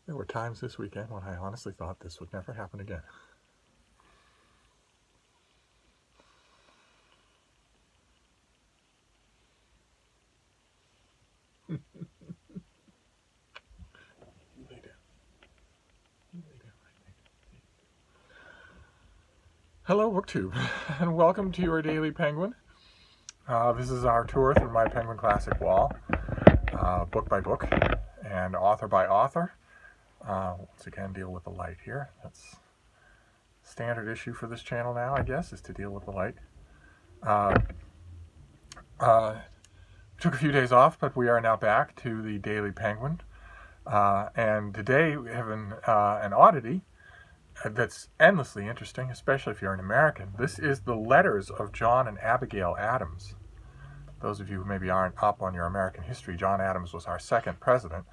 There were times this weekend when I honestly thought this would never happen again. Hello, BookTube, and welcome to your Daily Penguin. This is our tour through my Penguin Classic wall, book by book and author by author. Once again, deal with the light here. That's standard issue for this channel now, I guess, is to deal with the light. Took a few days off, but we are now back to the Daily Penguin. And today we have an oddity that's endlessly interesting, especially if you're an American. This is the letters of John and Abigail Adams. Those of you who maybe aren't up on your American history, John Adams was our second president,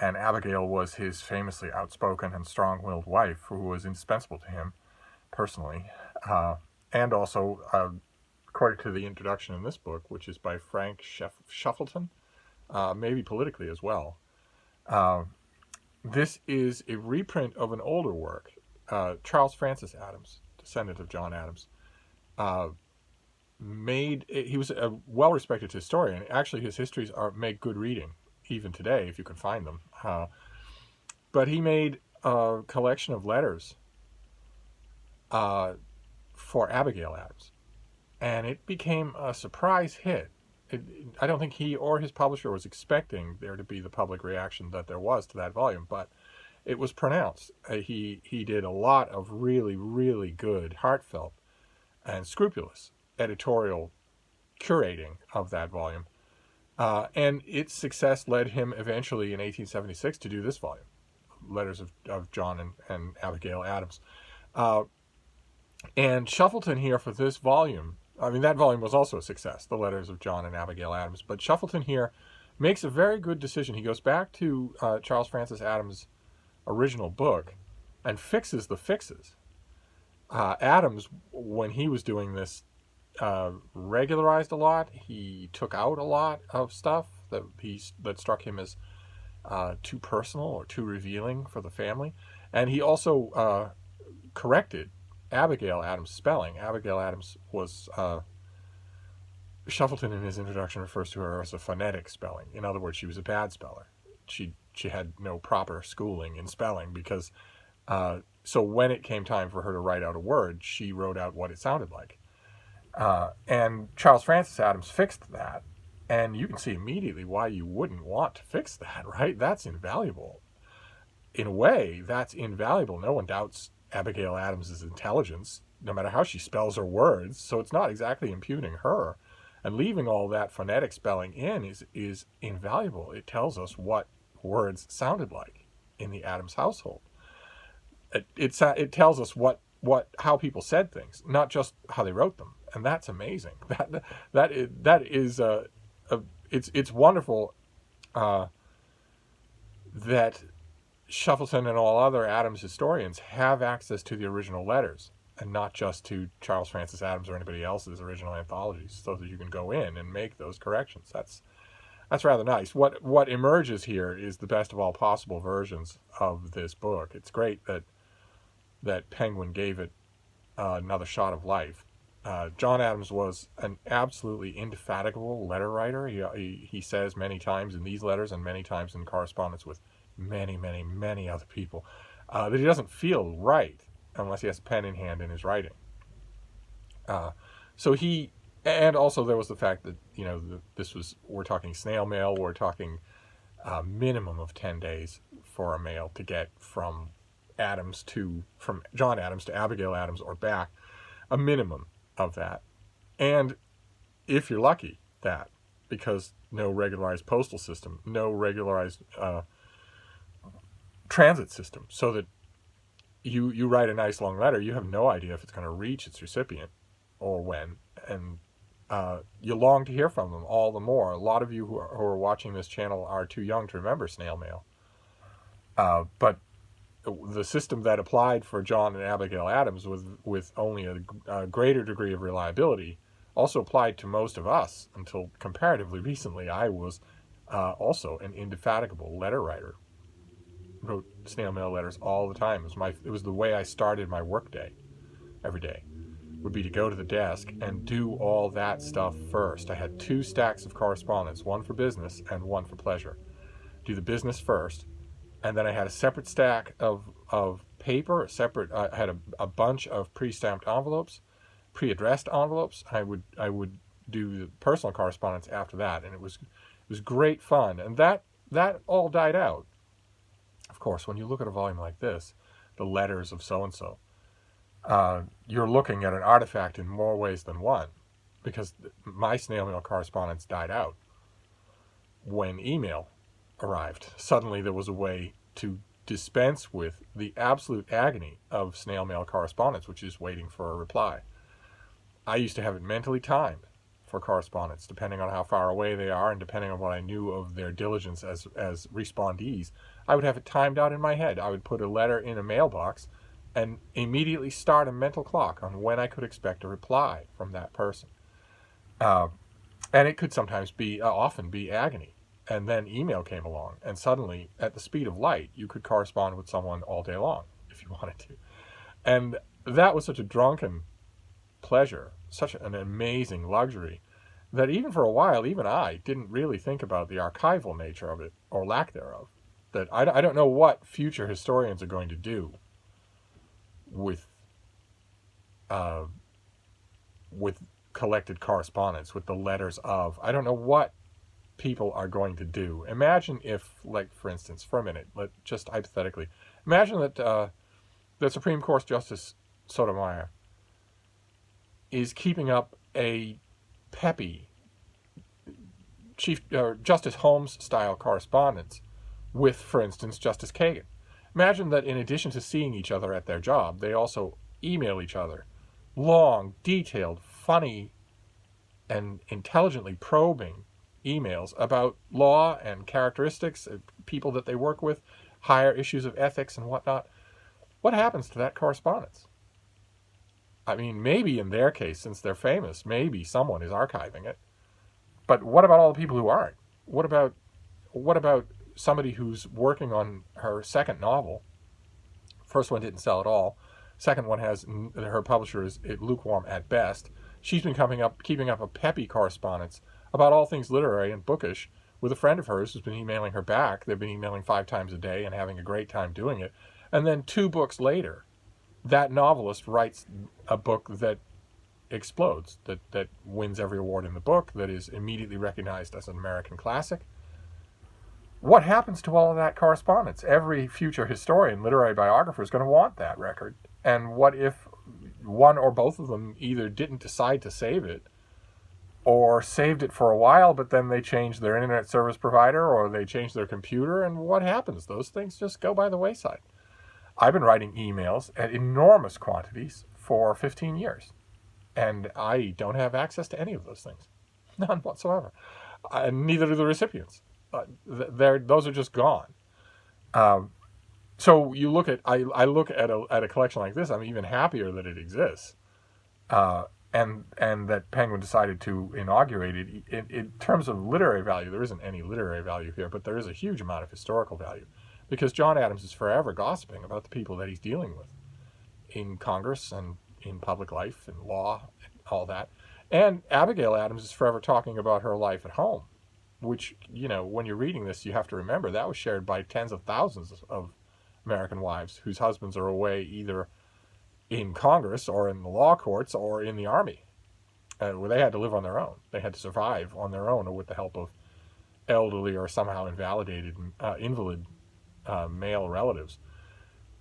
and Abigail was his famously outspoken and strong-willed wife, who was indispensable to him personally, and also, according to the introduction in this book, which is by Frank Shuffleton, maybe politically as well. This is a reprint of an older work. Charles Francis Adams, descendant of John Adams, he was a well-respected historian. Actually, his histories make good reading, even today, if you can find them. But he made a collection of letters for Abigail Adams, and it became a surprise hit. I don't think he or his publisher was expecting there to be the public reaction that there was to that volume, but it was pronounced. He did a lot of really, really good, heartfelt, and scrupulous editorial curating of that volume. And its success led him eventually in 1876 to do this volume, Letters of John and Abigail Adams. And Shuffleton here for this volume, I mean, that volume was also a success, The Letters of John and Abigail Adams. But Shuffleton here makes a very good decision. He goes back to Charles Francis Adams' original book and fixes the fixes. Adams, when he was doing this, regularized a lot. He took out a lot of stuff that struck him as too personal or too revealing for the family. And he also corrected Abigail Adams' spelling. Abigail Adams was, Shuffleton in his introduction refers to her as a phonetic spelling. In other words, she was a bad speller. She had no proper schooling in spelling because, so when it came time for her to write out a word, she wrote out what it sounded like. And Charles Francis Adams fixed that. And you can see immediately why you wouldn't want to fix that, right? That's invaluable. In a way, that's invaluable. No one doubts Abigail Adams' intelligence, no matter how she spells her words, so it's not exactly impugning her. And leaving all that phonetic spelling in is invaluable. It tells us what words sounded like in the Adams household. It tells us how people said things, not just how they wrote them, and that's amazing. It's wonderful that Shuffleton and all other Adams historians have access to the original letters and not just to Charles Francis Adams or anybody else's original anthologies, so that you can go in and make those corrections. That's rather nice. What emerges here is the best of all possible versions of this book. It's great that Penguin gave it another shot of life. John Adams was an absolutely indefatigable letter writer. He says many times in these letters and many times in correspondence with many, many, many other people that he doesn't feel right unless he has a pen in hand in his writing. And also there was the fact that, we're talking snail mail, we're talking a minimum of 10 days for a mail to get from John Adams to Abigail Adams or back, a minimum of that. And if you're lucky, that, because no regularized postal system, no regularized transit system, so that you write a nice long letter, you have no idea if it's going to reach its recipient or when, and you long to hear from them all the more. A lot of you who are watching this channel are too young to remember snail mail, but the system that applied for John and Abigail Adams with only a greater degree of reliability also applied to most of us until comparatively recently. I was also an indefatigable letter writer. wrote snail mail letters all the time. It was the way I started my work day every day, would be to go to the desk and do all that stuff first. I had 2 stacks of correspondence, one for business and one for pleasure. Do the business first, and then I had a separate stack of paper, I had a bunch of pre-stamped envelopes, pre-addressed envelopes. I would do the personal correspondence after that, and it was great fun. And that all died out. Of course, when you look at a volume like this, the letters of so-and-so, you're looking at an artifact in more ways than one, because my snail mail correspondence died out when email arrived. Suddenly there was a way to dispense with the absolute agony of snail mail correspondence, which is waiting for a reply. I used to have it mentally timed for correspondence, depending on how far away they are and depending on what I knew of their diligence as respondees. I would have it timed out in my head. I would put a letter in a mailbox and immediately start a mental clock on when I could expect a reply from that person. And it could sometimes be, often be agony. And then email came along, and suddenly, at the speed of light, you could correspond with someone all day long, if you wanted to. And that was such a drunken pleasure, such an amazing luxury, that even for a while, even I didn't really think about the archival nature of it, or lack thereof. That I don't know what future historians are going to do with collected correspondence, with the letters of. I don't know what people are going to do. Imagine if, like, for instance, for a minute, just hypothetically, imagine that the Supreme Court Justice Sotomayor is keeping up a peppy Justice Holmes style correspondence with, for instance, Justice Kagan. Imagine that in addition to seeing each other at their job, they also email each other long, detailed, funny, and intelligently probing emails about law and characteristics of people that they work with, higher issues of ethics and whatnot. What happens to that correspondence? I mean, maybe in their case, since they're famous, maybe someone is archiving it. But what about all the people who aren't? What about somebody who's working on her second novel? First one didn't sell at all. Second one has, her publisher is lukewarm at best. She's been keeping up a peppy correspondence about all things literary and bookish with a friend of hers who's been emailing her back. They've been emailing 5 times a day and having a great time doing it. And then 2 books later, that novelist writes a book that explodes, that wins every award in the book, that is immediately recognized as an American classic. What happens to all of that correspondence? Every future historian, literary biographer is going to want that record. And what if one or both of them either didn't decide to save it, or saved it for a while, but then they changed their internet service provider, or they changed their computer, and what happens? Those things just go by the wayside. I've been writing emails at enormous quantities for 15 years, and I don't have access to any of those things. None whatsoever. Neither do the recipients. Those are just gone. So you look at, I look at a collection like this, I'm even happier that it exists. And that Penguin decided to inaugurate it. In terms of literary value, there isn't any literary value here, but there is a huge amount of historical value, because John Adams is forever gossiping about the people that he's dealing with in Congress and in public life and law and all that. And Abigail Adams is forever talking about her life at home, which, when you're reading this, you have to remember that was shared by tens of thousands of American wives whose husbands are away either in Congress or in the law courts or in the army, where they had to live on their own. They had to survive on their own or with the help of elderly or somehow invalidated, invalid male relatives.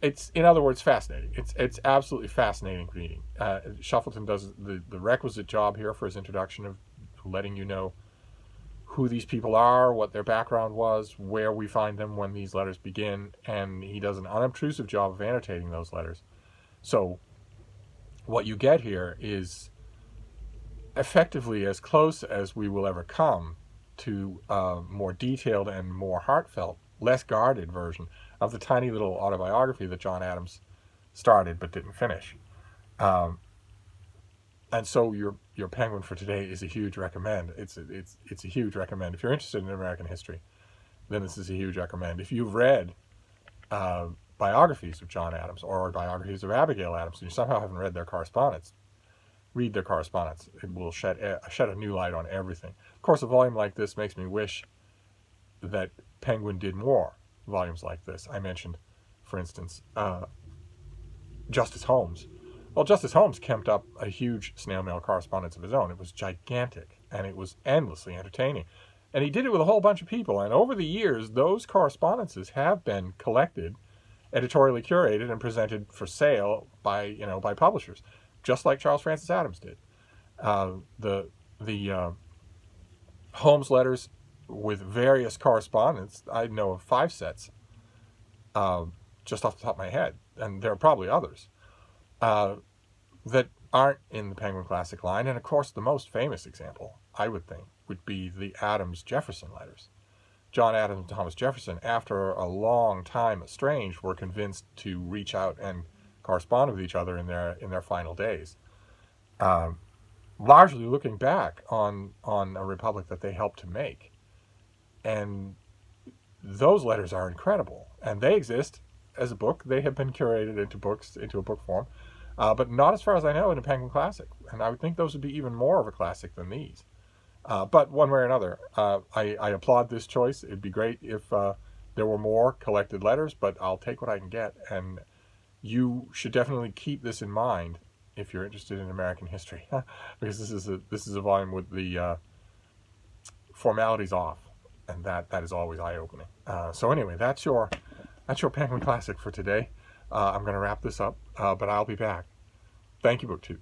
It's, in other words, fascinating. It's absolutely fascinating reading. Shuffleton does the requisite job here for his introduction of letting you know who these people are, what their background was, where we find them when these letters begin, and he does an unobtrusive job of annotating those letters. So what you get here is effectively as close as we will ever come to a more detailed and more heartfelt, less guarded version of the tiny little autobiography that John Adams started but didn't finish. And so your Penguin for today is a huge recommend. It's a huge recommend. If you're interested in American history, then this is a huge recommend. If you've read biographies of John Adams or biographies of Abigail Adams, and you somehow haven't read their correspondence, read their correspondence. It will shed a new light on everything. Of course, a volume like this makes me wish that Penguin did more volumes like this. I mentioned, for instance, Justice Holmes. Well, Justice Holmes kept up a huge snail mail correspondence of his own. It was gigantic, and it was endlessly entertaining. And he did it with a whole bunch of people. And over the years, those correspondences have been collected, editorially curated, and presented for sale by publishers, just like Charles Francis Adams did. The Holmes letters with various correspondence, I know of 5 sets, just off the top of my head, and there are probably others that aren't in the Penguin Classic line. And of course, the most famous example, I would think, would be the Adams-Jefferson letters. John Adams and Thomas Jefferson, after a long time estranged, were convinced to reach out and correspond with each other in their final days, largely looking back on a republic that they helped to make. And those letters are incredible, and they exist as a book. They have been curated into a book form, but not, as far as I know, in a Penguin Classic. And I would think those would be even more of a classic than these. But one way or another, I applaud this choice. It'd be great if there were more collected letters, but I'll take what I can get. And you should definitely keep this in mind if you're interested in American history, because this is a volume with the formalities off, and that is always eye-opening. So anyway, that's your Penguin Classic for today. I'm going to wrap this up, but I'll be back. Thank you, BookTube.